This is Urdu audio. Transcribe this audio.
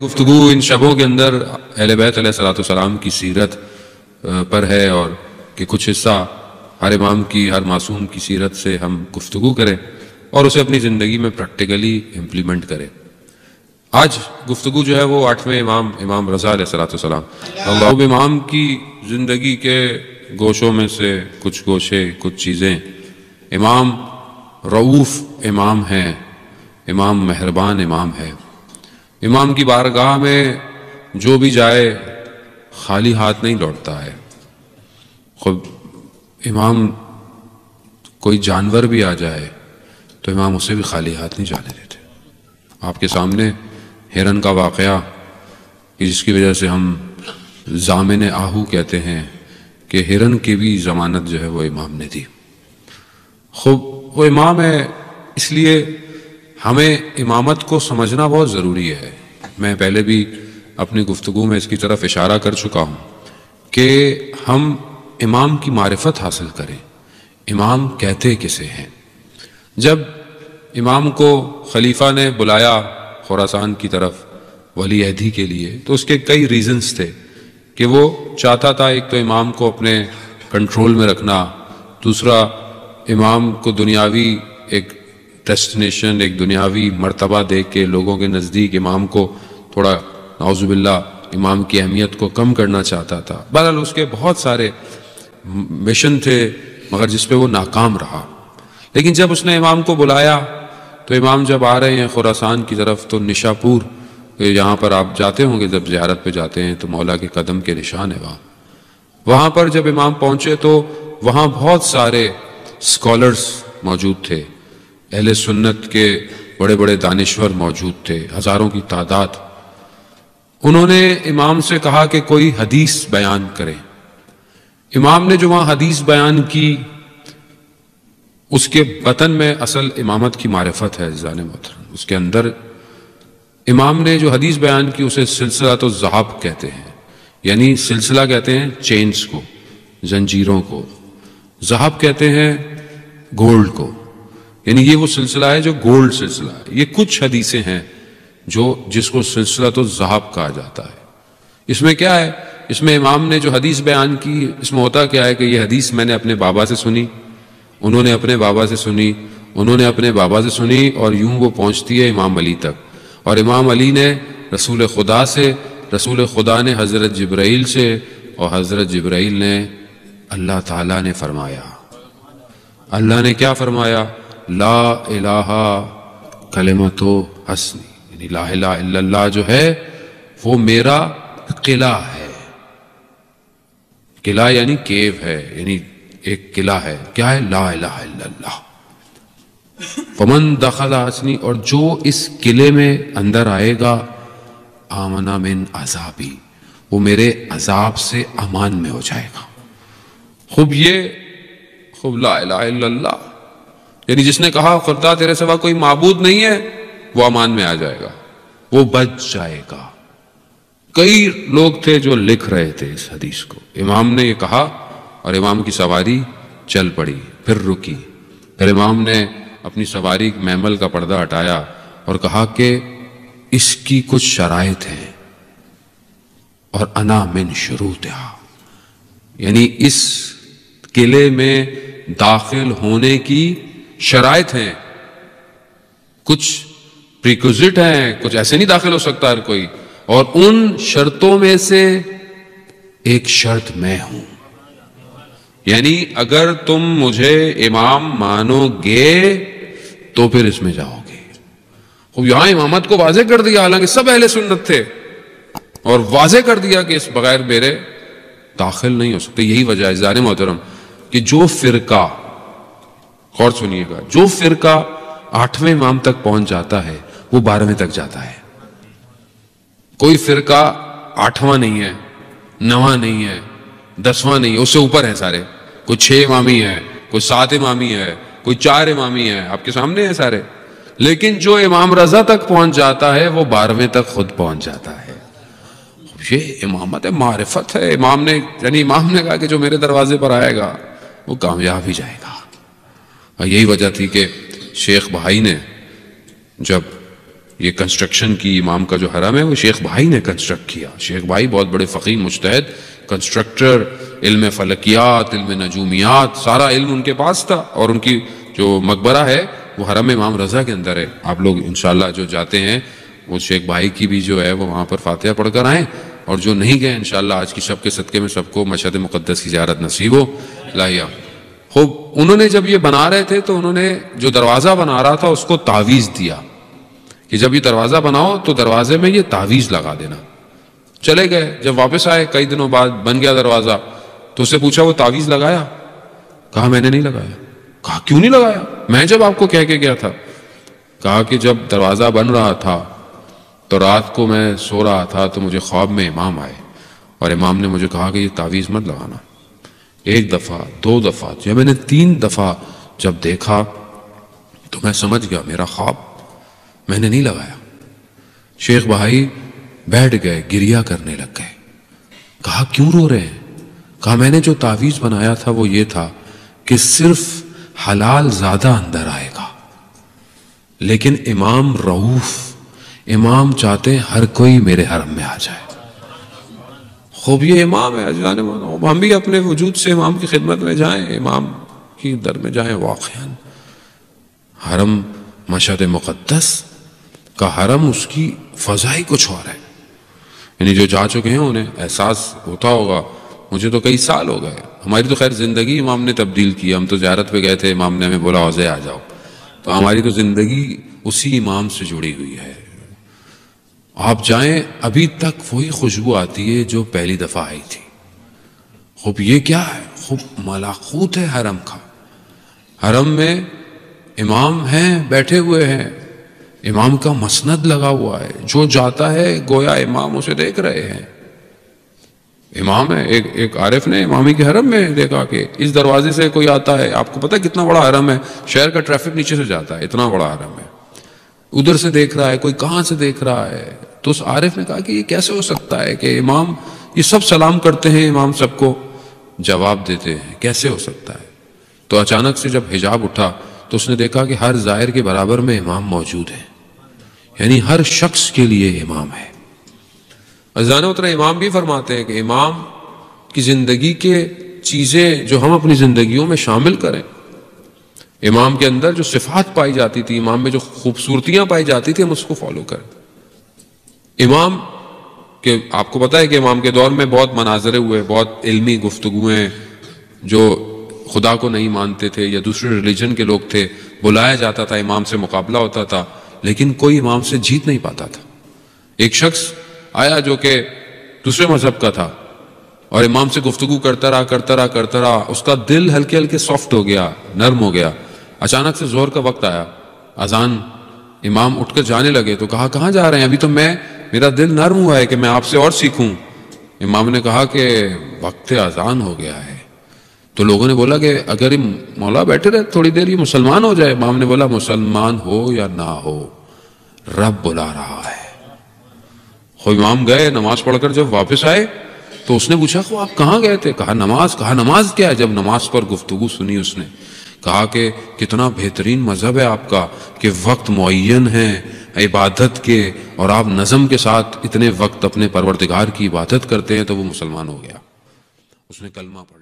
گفتگو ان شبوں کے اندر اہل بیت علیہ الصلوۃ والسلام کی سیرت پر ہے، اور کہ کچھ حصہ ہر امام کی، ہر معصوم کی سیرت سے ہم گفتگو کریں اور اسے اپنی زندگی میں پریکٹیکلی امپلیمنٹ کریں۔ آج گفتگو جو ہے وہ 8ویں امام رضا علیہ الصلوۃ والسلام، اللہ امام کی زندگی کے گوشوں میں سے کچھ گوشے، کچھ چیزیں۔ امام رؤوف امام ہیں، امام مہربان امام ہے۔ امام کی بارگاہ میں جو بھی جائے خالی ہاتھ نہیں لوٹتا ہے۔ خود امام کوئی جانور بھی آ جائے تو امام اسے بھی خالی ہاتھ نہیں جانے دیتے۔ آپ کے سامنے ہرن کا واقعہ، جس کی وجہ سے ہم ضامن آہو کہتے ہیں کہ ہرن کی بھی ضمانت جو ہے وہ امام نے دی۔ خوب وہ امام ہے، اس لیے ہمیں امامت کو سمجھنا بہت ضروری ہے۔ میں پہلے بھی اپنی گفتگو میں اس کی طرف اشارہ کر چکا ہوں کہ ہم امام کی معرفت حاصل کریں، امام کہتے کسے ہیں۔ جب امام کو خلیفہ نے بلایا خراسان کی طرف ولی عہدی کے لیے تو اس کے کئی ریزنز تھے کہ وہ چاہتا تھا، ایک تو امام کو اپنے کنٹرول میں رکھنا، دوسرا امام کو دنیاوی ایک ڈیسٹینیشن، ایک دنیاوی مرتبہ دے کے لوگوں کے نزدیک امام کو تھوڑا نعوذ باللہ امام کی اہمیت کو کم کرنا چاہتا تھا۔ بہرحال اس کے بہت سارے مشن تھے مگر جس پہ وہ ناکام رہا۔ لیکن جب اس نے امام کو بلایا تو امام جب آ رہے ہیں خراسان کی طرف تو نشاپور، یہاں پر آپ جاتے ہوں گے جب زیارت پہ جاتے ہیں تو مولا کے قدم کے نشان ہے وہاں پر جب امام پہنچے تو وہاں بہت سارے اسکالرز موجود تھے، اہل سنت کے بڑے بڑے دانشور موجود تھے، ہزاروں کی تعداد۔ انہوں نے امام سے کہا کہ کوئی حدیث بیان کرے۔ امام نے جو وہاں حدیث بیان کی اس کے بطن میں اصل امامت کی معرفت ہے عزیزان محترم۔ اس کے اندر امام نے جو حدیث بیان کی اسے سلسلۃ الذہب کہتے ہیں، یعنی سلسلہ کہتے ہیں چینز کو، زنجیروں کو، ذہب کہتے ہیں گولڈ کو، یعنی یہ وہ سلسلہ ہے جو گولڈ سلسلہ ہے۔ یہ کچھ حدیثیں ہیں جس کو سلسلۃ الذہب کہا جاتا ہے۔ اس میں کیا ہے؟ اس میں امام نے جو حدیث بیان کی، اس میں ہوتا کیا ہے کہ یہ حدیث میں نے اپنے بابا سے سنی، انہوں نے اپنے بابا سے سنی، انہوں نے اپنے بابا سے سنی، اور یوں وہ پہنچتی ہے امام علی تک، اور امام علی نے رسول خدا سے، رسول خدا نے حضرت جبرائیل سے، اور حضرت جبرائیل نے اللہ تعالیٰ نے فرمایا۔ اللہ نے کیا فرمایا؟ لا الہ کلمۃ حسنی، یعنی لا الہ الا اللہ جو ہے وہ میرا قلعہ ہے۔ قلعہ یعنی کیو ہے، یعنی ایک قلعہ ہے۔ کیا ہے؟ لا الہ الا اللہ۔ فمن دخل حسنی، اور جو اس قلعے میں اندر آئے گا، آمنا من عذابی، وہ میرے عذاب سے امان میں ہو جائے گا۔ خوب لا الہ الا اللہ، یعنی جس نے کہا خدا تیرے سوا کوئی معبود نہیں ہے، وہ امان میں آ جائے گا، وہ بچ جائے گا۔ کئی لوگ تھے جو لکھ رہے تھے اس حدیث کو۔ امام نے یہ کہا اور امام کی سواری چل پڑی، پھر رکی، پھر امام نے اپنی سواری محمل کا پردہ ہٹایا اور کہا کہ اس کی کچھ شرائط ہیں، اور انا من شروطہا، یعنی اس قلعے میں داخل ہونے کی شرائط ہیں، کچھ پریکوزٹ ہیں، کچھ ایسے نہیں داخل ہو سکتا ہر کوئی، اور ان شرطوں میں سے ایک شرط میں ہوں، یعنی اگر تم مجھے امام مانو گے تو پھر اس میں جاؤ گے۔ خوب یہاں امامت کو واضح کر دیا، حالانکہ سب اہل سنت تھے، اور واضح کر دیا کہ اس بغیر میرے داخل نہیں ہو سکتے۔ یہی وجہ ہے عزیزان محترم کہ جو فرقہ، غور سنیے گا، جو فرقہ 8ویں امام تک پہنچ جاتا ہے وہ 12ویں تک جاتا ہے۔ کوئی فرقہ 8واں نہیں ہے، 9واں نہیں ہے، 10واں نہیں ہے، اس سے اوپر ہیں سارے۔ کوئی 6 امامی ہے، کوئی 7 امامی ہے، کوئی 4 امامی ہے، آپ کے سامنے ہیں سارے۔ لیکن جو امام رضا تک پہنچ جاتا ہے وہ 12ویں تک خود پہنچ جاتا ہے۔ یہ امامت ہے، معرفت ہے۔ امام نے کہا کہ جو میرے دروازے پر آئے گا وہ کامیاب ہی جائے گا۔ یہی وجہ تھی کہ شیخ بہائی نے جب یہ کنسٹرکشن کی امام کا جو حرم ہے وہ شیخ بھائی نے کنسٹرکٹ کیا. شیخ بھائی بہت بڑے فقیہ مجتہد کنسٹرکٹر، علم فلکیات، علم نجومیات، سارا علم ان کے پاس تھا. اور ان کی جو مقبرہ ہے وہ حرم امام رضا کے اندر ہے. آپ لوگ انشاءاللہ جو جاتے ہیں وہ شیخ بھائی کی بھی جو ہے وہ وہاں پر فاتحہ پڑھ کر آئیں، اور جو نہیں گئے انشاءاللہ آج کی شب کے صدقے میں سب کو مشہد مقدس کی زیارت نصیب ہو. لاہیا خوب انہوں نے جب یہ بنا رہے تھے تو انہوں نے جو دروازہ بنا رہا تھا اس کو تعویذ دیا کہ جب یہ دروازہ بناؤ تو دروازے میں یہ تعویذ لگا دینا. چلے گئے، جب واپس آئے کئی دنوں بعد بن گیا دروازہ تو اسے پوچھا وہ تعویذ لگایا؟ کہا میں نے نہیں لگایا. کہا کیوں نہیں لگایا؟ میں جب آپ کو کہہ کے گیا تھا. کہا کہ جب دروازہ بن رہا تھا تو رات کو میں سو رہا تھا تو مجھے خواب میں امام آئے اور امام نے مجھے کہا کہ یہ تعویذ مت لگانا. ایک دفعہ، دو دفعہ، جب میں نے 3 دفعہ جب دیکھا تو میں سمجھ گیا میرا خواب، میں نے نہیں لگایا. شیخ بھائی بیٹھ گئے، گریہ کرنے لگ گئے. کہا کیوں رو رہے ہیں؟ کہا میں نے جو تعویذ بنایا تھا وہ یہ تھا کہ صرف حلال زیادہ اندر آئے گا، لیکن امام رؤوف، امام چاہتے ہیں ہر کوئی میرے حرم میں آ جائے. خوب یہ امام ہے جانے والا، ہم بھی اپنے وجود سے امام کی خدمت میں جائیں، امام کی در میں جائیں. واقعاً حرم مشہد مقدس کا حرم، اس کی فضائی کچھ اور ہے. یعنی جو جا چکے ہیں انہیں احساس ہوتا ہوگا. مجھے تو کئی سال ہو گئے، ہماری تو خیر زندگی امام نے تبدیل کی. ہم تو زیارت پہ گئے تھے، امام نے ہمیں بولا حوضے آ جاؤ، تو ہماری تو زندگی اسی امام سے جڑی ہوئی ہے. آپ جائیں ابھی تک وہی خوشبو آتی ہے جو پہلی دفعہ آئی تھی. خوب یہ کیا ہے؟ خوب ملاقوت ہے حرم کا. حرم میں امام ہیں، بیٹھے ہوئے ہیں، امام کا مسند لگا ہوا ہے. جو جاتا ہے گویا امام اسے دیکھ رہے ہیں. امام ہے. ایک عارف نے امامی کے حرم میں دیکھا کہ اس دروازے سے کوئی آتا ہے. آپ کو پتہ ہے کتنا بڑا حرم ہے، شہر کا ٹریفک نیچے سے جاتا ہے، اتنا بڑا حرم ہے. ادھر سے دیکھ رہا ہے، کوئی کہاں سے دیکھ رہا ہے. تو اس عارف نے کہا کہ یہ کیسے ہو سکتا ہے کہ امام، یہ سب سلام کرتے ہیں، امام سب کو جواب دیتے ہیں، کیسے ہو سکتا ہے؟ تو اچانک سے جب حجاب اٹھا تو اس نے دیکھا کہ ہر زائر کے برابر میں امام موجود ہے، یعنی ہر شخص کے لیے امام ہے. عزیزان محترم، امام بھی فرماتے ہیں کہ امام کی زندگی کے چیزیں جو ہم اپنی زندگیوں میں شامل کریں، امام کے اندر جو صفات پائی جاتی تھی، امام میں جو خوبصورتیاں پائی جاتی تھی، ہم اس کو فالو کریں. امام کہ آپ کو پتہ ہے کہ امام کے دور میں بہت مناظرے ہوئے، بہت علمی گفتگویں. جو خدا کو نہیں مانتے تھے یا دوسرے ریلیجن کے لوگ تھے، بلایا جاتا تھا، امام سے مقابلہ ہوتا تھا، لیکن کوئی امام سے جیت نہیں پاتا تھا. ایک شخص آیا جو کہ دوسرے مذہب کا تھا اور امام سے گفتگو کرتا رہا، اس کا دل ہلکے ہلکے سافٹ ہو گیا، نرم ہو گیا. اچانک سے ظہر کا وقت آیا، اذان، امام اٹھ کر جانے لگے تو کہا کہاں جا رہے ہیں؟ ابھی تو میرا دل نرم ہوا ہے کہ میں آپ سے اور سیکھوں. امام نے کہا کہ وقت اذان ہو گیا ہے. تو لوگوں نے بولا کہ اگر مولا بیٹھے رہے تھوڑی دیر، یہ مسلمان ہو جائے. امام نے بولا مسلمان ہو یا نہ ہو، رب بلا رہا ہے. خود امام گئے، نماز پڑھ کر جب واپس آئے تو اس نے پوچھا کہ آپ کہاں گئے تھے؟ کہا نماز. کہا نماز کیا ہے؟ جب نماز پر گفتگو سنی اس نے کہا کہ کتنا بہترین مذہب ہے آپ کا کہ وقت معین ہے عبادت کے، اور آپ نظم کے ساتھ اتنے وقت اپنے پروردگار کی عبادت کرتے ہیں. تو وہ مسلمان ہو گیا. اس نے کلمہ پڑھا.